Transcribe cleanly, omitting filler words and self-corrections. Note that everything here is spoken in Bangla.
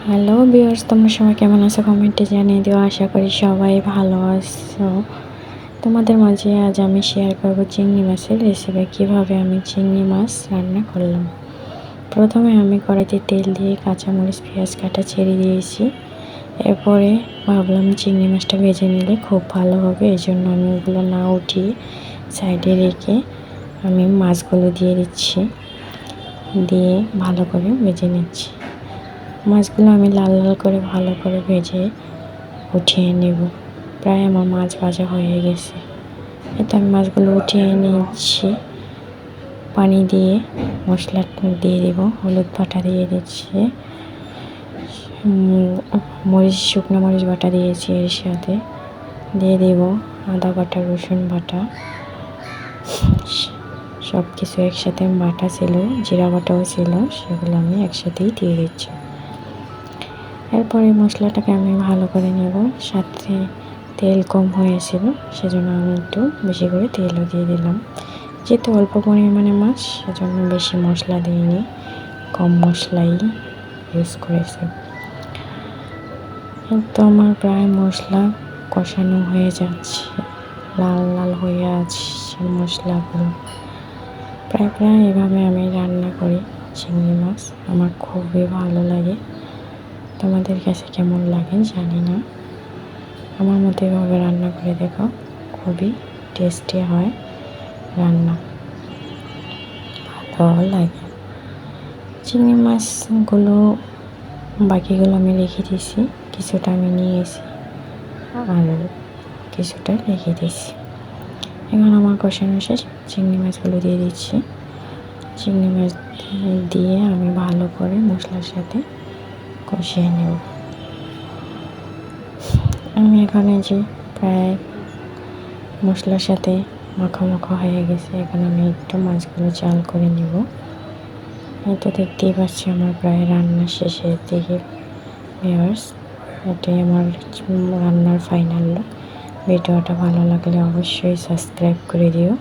হ্যালো ভিউয়ার্স, তোমরা সবাই কেমন আছো কমেন্টে জানিয়ে দিও। আশা করি সবাই ভালো আছো। তোমাদের মাঝে আজ আমি শেয়ার করব চিংড়ি মাছের রেসিপি, কিভাবে আমি চিংড়ি মাছ রান্না করলাম। প্রথমে আমি কড়াইতে তেল দিয়ে কাঁচামরিচ পেঁয়াজ কাটা ছেড়ে দিয়েছি। এরপরে ভাবলাম চিংড়ি মাছটা ভেজে নিলে খুব ভালো হবে, এই জন্য আমি ওগুলো না উঠিয়ে সাইডে রেখে আমি মাছগুলো দিয়ে দিচ্ছি, দিয়ে ভালো করে ভেজে নিচ্ছি। মাছগুলো আমি লাল লাল করে ভালো করে ভেজে উঠিয়ে নেব। প্রায় আমার মাছ ভাজা হয়ে গেছে। এতে আমি মাছগুলো উঠিয়ে নিচ্ছি। পানি দিয়ে মশলা দিয়ে দেব, হলুদ বাটা দিয়ে দিচ্ছি, শুকনো মরিচ বাটা দিয়েছি, এর সাথে দিয়ে দেব আদা বাটা, রসুন বাটা, সব কিছু একসাথে বাটা ছিল, জিরা বাটাও ছিল, সেগুলো আমি একসাথেই দিয়ে দিচ্ছি। এরপরে মশলাটাকে আমি ভালো করে নেব। সাথে তেল কম হয়েছিল, সেজন্য আমি একটু বেশি করে তেলও দিয়ে দিলাম। যেহেতু অল্প পরিমাণে মাছ, সেজন্য বেশি মশলা দিইনি, কম মশলাই ইউজ করেছি। তো আমার প্রায় মশলা কষানো হয়ে যাচ্ছে, লাল লাল হয়ে আছে মশলাগুলো। প্রায় এভাবে আমি রান্না করি চিংড়ি মাছ। আমার খুবই ভালো লাগে। তোমাদের কাছে কেমন লাগে জানি না। আমার মতো এভাবে রান্না করে দেখো, খুবই টেস্টি হয় রান্না, ভালো লাগে। চিংড়ি মাছগুলো বাকিগুলো আমি রেখে দিয়েছি, কিছুটা আমি নিয়েছি আর কিছুটা রেখে দিয়েছি। এখন আমার কষানো শেষ, চিংড়ি মাছগুলো দিয়ে দিচ্ছি। চিংড়ি মাছ দিয়ে আমি ভালো করে মশলার সাথে কষিয়ে নেব। আমি এখানে যে প্রায় মশলার সাথে মাখা হয়ে গেছে, এখন আমি একটু মাছগুলো জাল করে নেব। এই তো দেখতেই পাচ্ছি আমার প্রায় রান্না শেষের দিকে ভিউয়ার্স। এটাই আমার রান্নার ফাইনাল লুক। ভিডিওটা ভালো লাগলে অবশ্যই সাবস্ক্রাইব করে দিও।